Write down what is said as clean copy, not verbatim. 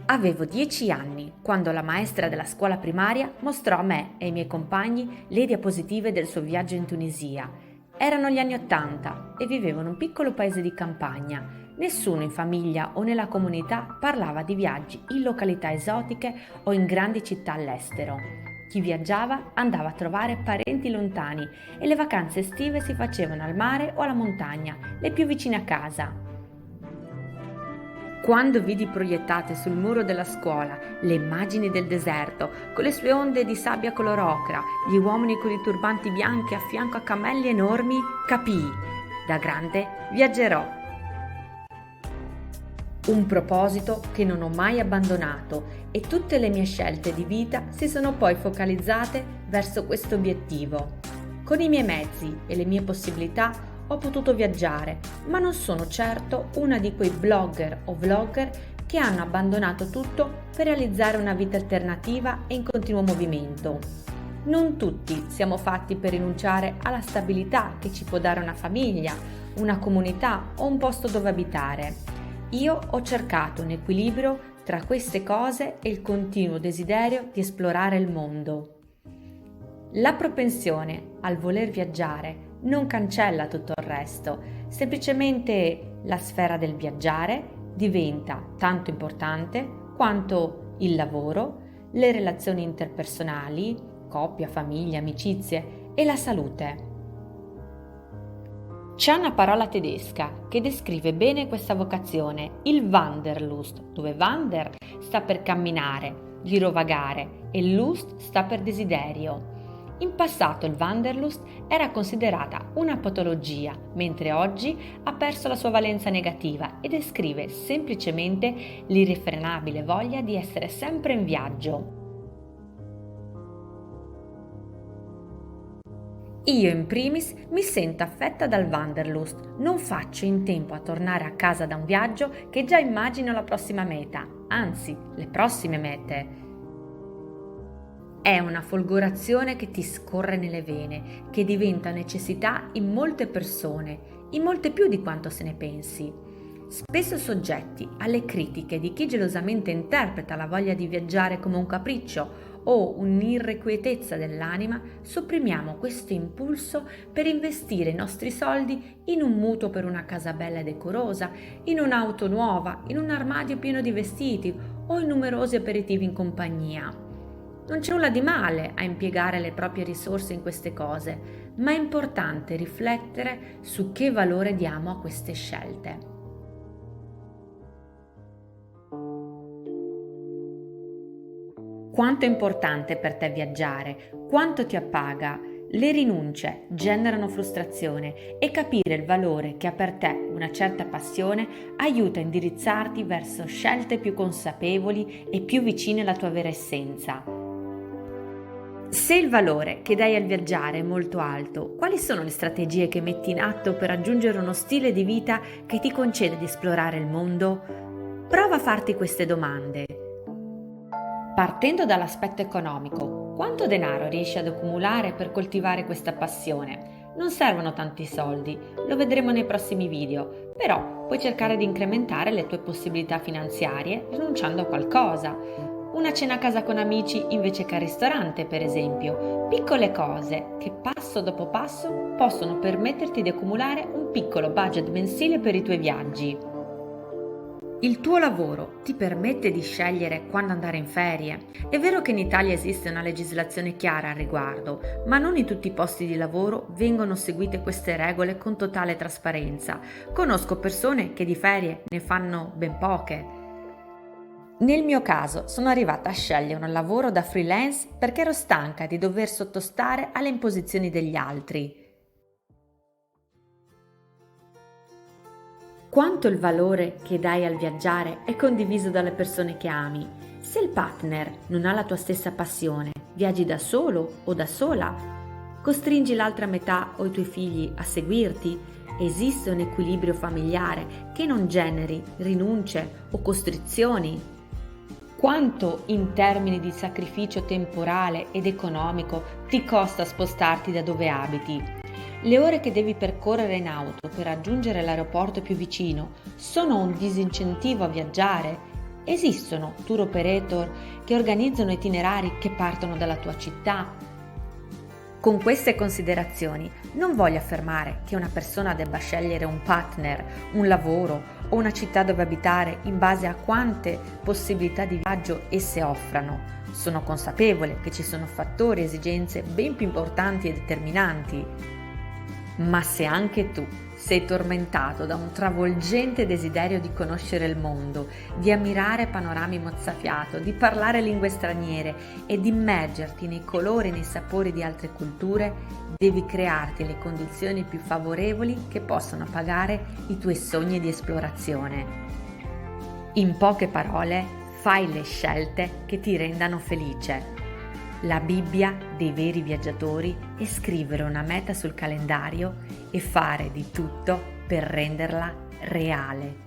Avevo 10 anni quando la maestra della scuola primaria mostrò a me e ai miei compagni le diapositive del suo viaggio in Tunisia. Erano gli anni '80 e vivevo in un piccolo paese di campagna. Nessuno in famiglia o nella comunità parlava di viaggi in località esotiche o in grandi città all'estero. Chi viaggiava andava a trovare parenti lontani e le vacanze estive si facevano al mare o alla montagna, le più vicine a casa. Quando vidi proiettate sul muro della scuola le immagini del deserto, con le sue onde di sabbia color ocra, gli uomini con i turbanti bianchi a fianco a cammelli enormi, capii: da grande viaggerò. Un proposito che non ho mai abbandonato e tutte le mie scelte di vita si sono poi focalizzate verso questo obiettivo. Con i miei mezzi e le mie possibilità ho potuto viaggiare, ma non sono certo una di quei blogger o vlogger che hanno abbandonato tutto per realizzare una vita alternativa e in continuo movimento. Non tutti siamo fatti per rinunciare alla stabilità che ci può dare una famiglia, una comunità o un posto dove abitare. Io ho cercato un equilibrio tra queste cose e il continuo desiderio di esplorare il mondo. La propensione al voler viaggiare non cancella tutto il resto, semplicemente la sfera del viaggiare diventa tanto importante quanto il lavoro, le relazioni interpersonali, coppia, famiglia, amicizie e la salute. C'è una parola tedesca che descrive bene questa vocazione, il Wanderlust, dove Wander sta per camminare, girovagare e Lust sta per desiderio. In passato il Wanderlust era considerata una patologia, mentre oggi ha perso la sua valenza negativa e descrive semplicemente l'irrefrenabile voglia di essere sempre in viaggio. Io in primis mi sento affetta dal Wanderlust, non faccio in tempo a tornare a casa da un viaggio che già immagino la prossima meta, anzi le prossime mete. È una folgorazione che ti scorre nelle vene, che diventa necessità in molte persone, in molte più di quanto se ne pensi. Spesso soggetti alle critiche di chi gelosamente interpreta la voglia di viaggiare come un capriccio o un'irrequietezza dell'anima, sopprimiamo questo impulso per investire i nostri soldi in un mutuo per una casa bella e decorosa, in un'auto nuova, in un armadio pieno di vestiti o in numerosi aperitivi in compagnia. Non c'è nulla di male a impiegare le proprie risorse in queste cose, ma è importante riflettere su che valore diamo a queste scelte. Quanto è importante per te viaggiare? Quanto ti appaga? Le rinunce generano frustrazione e capire il valore che ha per te una certa passione aiuta a indirizzarti verso scelte più consapevoli e più vicine alla tua vera essenza. Se il valore che dai al viaggiare è molto alto, quali sono le strategie che metti in atto per raggiungere uno stile di vita che ti concede di esplorare il mondo? Prova a farti queste domande. Partendo dall'aspetto economico, quanto denaro riesci ad accumulare per coltivare questa passione? Non servono tanti soldi, lo vedremo nei prossimi video, però puoi cercare di incrementare le tue possibilità finanziarie rinunciando a qualcosa. Una cena a casa con amici invece che al ristorante, per esempio. Piccole cose che passo dopo passo possono permetterti di accumulare un piccolo budget mensile per i tuoi viaggi. Il tuo lavoro ti permette di scegliere quando andare in ferie. È vero che in Italia esiste una legislazione chiara al riguardo, ma non in tutti i posti di lavoro vengono seguite queste regole con totale trasparenza. Conosco persone che di ferie ne fanno ben poche. Nel mio caso sono arrivata a scegliere un lavoro da freelance perché ero stanca di dover sottostare alle imposizioni degli altri. Quanto il valore che dai al viaggiare è condiviso dalle persone che ami. Se il partner non ha la tua stessa passione, viaggi da solo o da sola? Costringi l'altra metà o i tuoi figli a seguirti? Esiste un equilibrio familiare che non generi rinunce o costrizioni? Quanto in termini di sacrificio temporale ed economico ti costa spostarti da dove abiti? Le ore che devi percorrere in auto per raggiungere l'aeroporto più vicino sono un disincentivo a viaggiare? Esistono tour operator che organizzano itinerari che partono dalla tua città. Con queste considerazioni non voglio affermare che una persona debba scegliere un partner, un lavoro o una città dove abitare in base a quante possibilità di viaggio esse offrano. Sono consapevole che ci sono fattori e esigenze ben più importanti e determinanti. Ma se anche tu sei tormentato da un travolgente desiderio di conoscere il mondo, di ammirare panorami mozzafiato, di parlare lingue straniere e di immergerti nei colori e nei sapori di altre culture, devi crearti le condizioni più favorevoli che possano pagare i tuoi sogni di esplorazione. In poche parole, fai le scelte che ti rendano felice. La Bibbia dei veri viaggiatori è scrivere una meta sul calendario e fare di tutto per renderla reale.